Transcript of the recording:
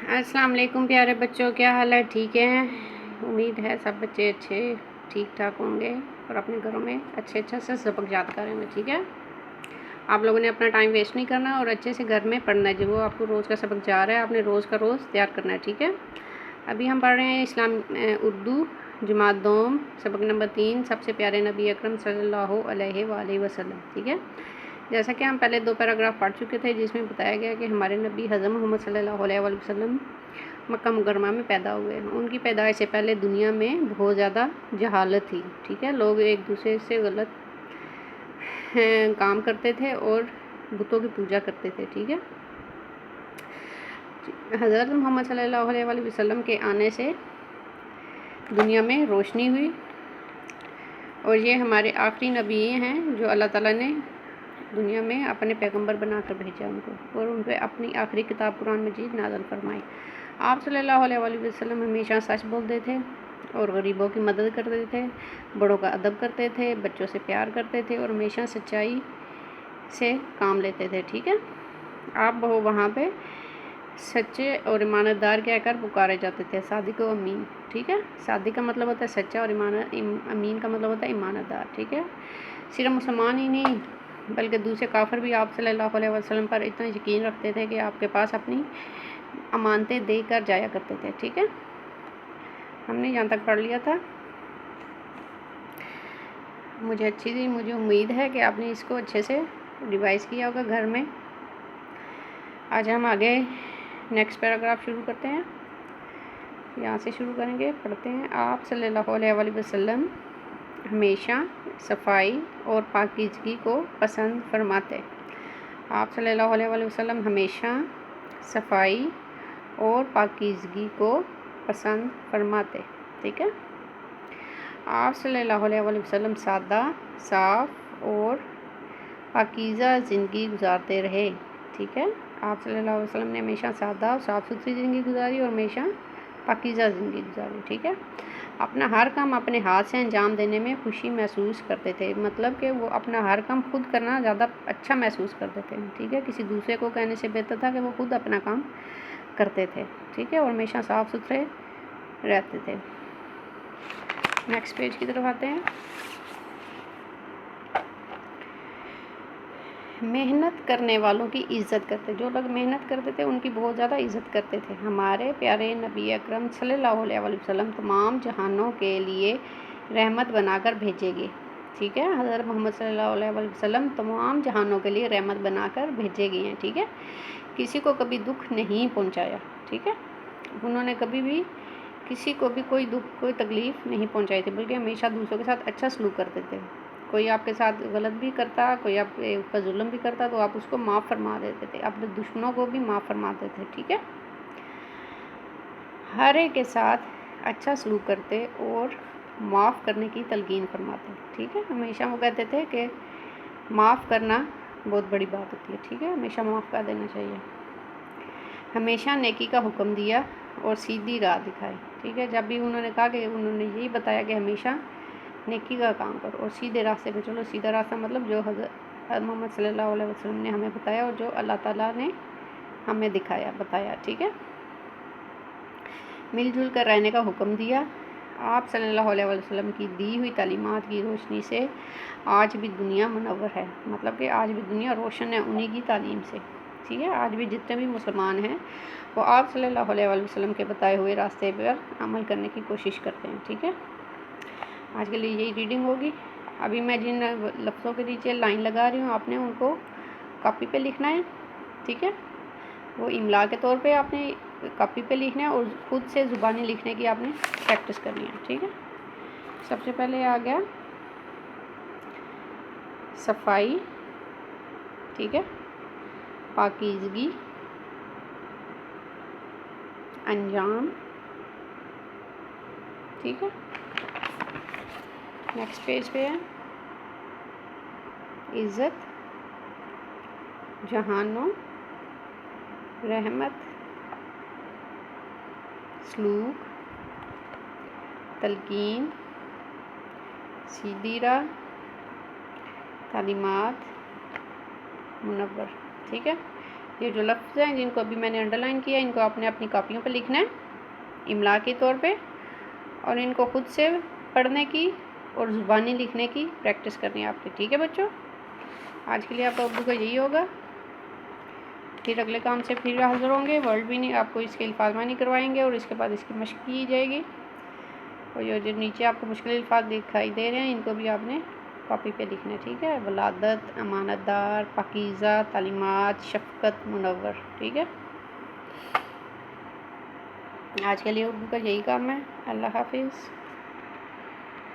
अस्सलाम वालेकुम प्यारे बच्चों, क्या हाल है? ठीक है। उम्मीद है सब बच्चे अच्छे ठीक ठाक होंगे और अपने घरों में अच्छे से सबक याद करेंगे। ठीक है, आप लोगों ने अपना टाइम वेस्ट नहीं करना और अच्छे से घर में पढ़ना है। जो वो आपको रोज़ का सबक जा रहा है, आपने रोज़ का रोज़ तैयार करना है। ठीक है, अभी हम पढ़ रहे हैं इस्लाम उर्दू जमात दोम सबक नंबर 3, सबसे प्यारे नबी अकरम सल्लल्लाहु अलैहि वसल्लम। ठीक है, जैसा कि हम पहले 2 पैराग्राफ पढ़ चुके थे जिसमें बताया गया कि हमारे नबी हज़रत मोहम्मद सल्लल्लाहु अलैहि वसल्लम मक्का मुकरमा में पैदा हुए। उनकी पैदाइश से पहले दुनिया में बहुत ज़्यादा जहालत थी। ठीक है, लोग एक दूसरे से गलत काम करते थे और बुतों की पूजा करते थे। ठीक है, हज़रत मोहम्मद सल्लल्लाहु अलैहि वसल्लम के आने से दुनिया में रोशनी हुई और ये हमारे आखिरी नबी हैं जो अल्लाह ताला ने दुनिया में अपने पैगंबर बनाकर भेजा उनको, और उन पर अपनी आखिरी किताब कुरान मजीद नाज़िल फरमाई। आप सल्लल्लाहु अलैहि वसल्लम हमेशा सच बोलते थे और गरीबों की मदद करते थे, बड़ों का अदब करते थे, बच्चों से प्यार करते थे और हमेशा सच्चाई से काम लेते थे। ठीक है, आप वहाँ पे सच्चे और ईमानदार कहकर पुकारे जाते थे, सादिक व अमीन। ठीक है, सादिक का मतलब होता है सच्चा और अमीन का मतलब होता है ईमानदार। ठीक है, सिर्फ मुसलमान ही नहीं बल्कि दूसरे काफिर भी आप सल्लल्लाहु अलैहि वसल्लम पर इतना यकीन रखते थे कि आपके पास अपनी अमानतें देकर जाया करते थे। ठीक है, हमने यहाँ तक पढ़ लिया था। मुझे उम्मीद है कि आपने इसको अच्छे से रिवाइज़ किया होगा घर में। आज हम आगे नेक्स्ट पैराग्राफ शुरू करते हैं। यहाँ से शुरू करेंगे, पढ़ते हैं। आप सल्लल्लाहु अलैहि वसल्लम हमेशा सफाई और पाकीज़गी को पसंद फरमाते। आप सल्लल्लाहु अलैहि वसल्लम हमेशा सफाई और पाकीज़गी को पसंद फरमाते। ठीक है, आप सल्लल्लाहु अलैहि वसल्लम सादा, साफ़ और पाकीज़ा ज़िंदगी गुजारते रहे। ठीक है, आप सल्लल्लाहु अलैहि वसल्लम ने हमेशा सादा और साफ़ सुथरी ज़िंदगी गुजारी और हमेशा पाकीज़ा ज़िंदगी गुजारी। ठीक है, अपना हर काम अपने हाथ से अंजाम देने में खुशी महसूस करते थे, मतलब कि वो अपना हर काम खुद करना ज़्यादा अच्छा महसूस करते थे। ठीक है, किसी दूसरे को कहने से बेहतर था कि वो खुद अपना काम करते थे। ठीक है, और हमेशा साफ़ सुथरे रहते थे। नेक्स्ट पेज की तरफ आते हैं। मेहनत करने वालों की इज़्ज़त करते, जो लोग मेहनत करते थे उनकी बहुत ज़्यादा इज़्ज़त करते थे। हमारे प्यारे नबी अकरम सल्लल्लाहु अलैहि वसल्लम तमाम जहानों के लिए रहमत बनाकर भेजे गए। ठीक है, हज़रत मोहम्मद सल्लल्लाहु अलैहि वसल्लम तमाम जहानों के लिए रहमत बनाकर भेजे गए हैं। ठीक है, किसी को कभी दुख नहीं पहुँचाया। ठीक है, उन्होंने कभी भी किसी को भी कोई दुख कोई तकलीफ़ नहीं पहुँचाई थी, बल्कि हमेशा दूसरों के साथ अच्छा सलूक करते थे। कोई आपके साथ गलत भी करता, कोई आपके ऊपर जुल्म भी करता तो आप उसको माफ़ फरमा देते थे, अपने दुश्मनों को भी माफ़ फरमाते थे। ठीक है, हर एक के साथ अच्छा सलूक करते और माफ़ करने की तलकीन फरमाते। ठीक है, हमेशा वो कहते थे कि माफ़ करना बहुत बड़ी बात होती है। ठीक है, हमेशा माफ़ कर देना चाहिए। हमेशा नेकी का हुक्म दिया और सीधी राह दिखाई। ठीक है, जब भी उन्होंने कहा कि उन्होंने यही बताया कि हमेशा नेकी का काम करो और सीधे रास्ते पे चलो। सीधा रास्ता मतलब जो हज़रत मोहम्मद सल्लल्लाहु अलैहि वसल्लम ने हमें बताया और जो अल्लाह ताला ने हमें बताया। ठीक है, मिलजुल कर रहने का हुक्म दिया। आप सल्लल्लाहु अलैहि वसल्लम की दी हुई तालीमात की रोशनी से आज भी दुनिया मुनव्वर है, मतलब कि आज भी दुनिया रोशन है उन्हीं की तालीम से। ठीक है, आज भी जितने भी मुसलमान हैं वो आप सल्लल्लाहु अलैहि वसल्लम के बताए हुए रास्ते पर अमल करने की कोशिश करते हैं। ठीक है, आज के लिए यही रीडिंग होगी। अभी मैं जिन लफ्ज़ों के नीचे लाइन लगा रही हूँ आपने उनको कॉपी पे लिखना है। ठीक है, वो इमला के तौर पे आपने कॉपी पे लिखना है और खुद से ज़ुबानी लिखने की आपने प्रैक्टिस करनी है। ठीक है, सबसे पहले आ गया सफाई। ठीक है, पाकीज़गी, अंजाम। ठीक है, नेक्स्ट पेज पे है इज़्ज़त, जहानों, रहमत, सलूक, तलकीन, सीधी राह, तालीमात, मुनव्वर। ठीक है, ये जो लफ्ज़ हैं जिनको अभी मैंने अंडरलाइन किया, इनको आपने अपनी कॉपियों पर लिखना है इमला के तौर पे, और इनको ख़ुद से पढ़ने की और ज़ुबानी लिखने की प्रैक्टिस करनी है आपने। ठीक है बच्चों, आज के लिए आपका उर्दू का यही होगा। फिर अगले काम से फिर हाज़िर होंगे। वर्ल्ड भी नहीं आपको इसके अल्फाज मानी करवाएंगे और इसके बाद इसकी मशक की जाएगी। और जो नीचे आपको मुश्किल अल्फाज दिखाई दे रहे हैं इनको भी आपने कॉपी पे लिखना है। ठीक है, वलादत, अमानतदार, पाकीज़ा, तालीमात, शफ़क़त, मुनव्वर। ठीक है, आज के लिए उर्दू का यही काम है। अल्लाह हाफिज़।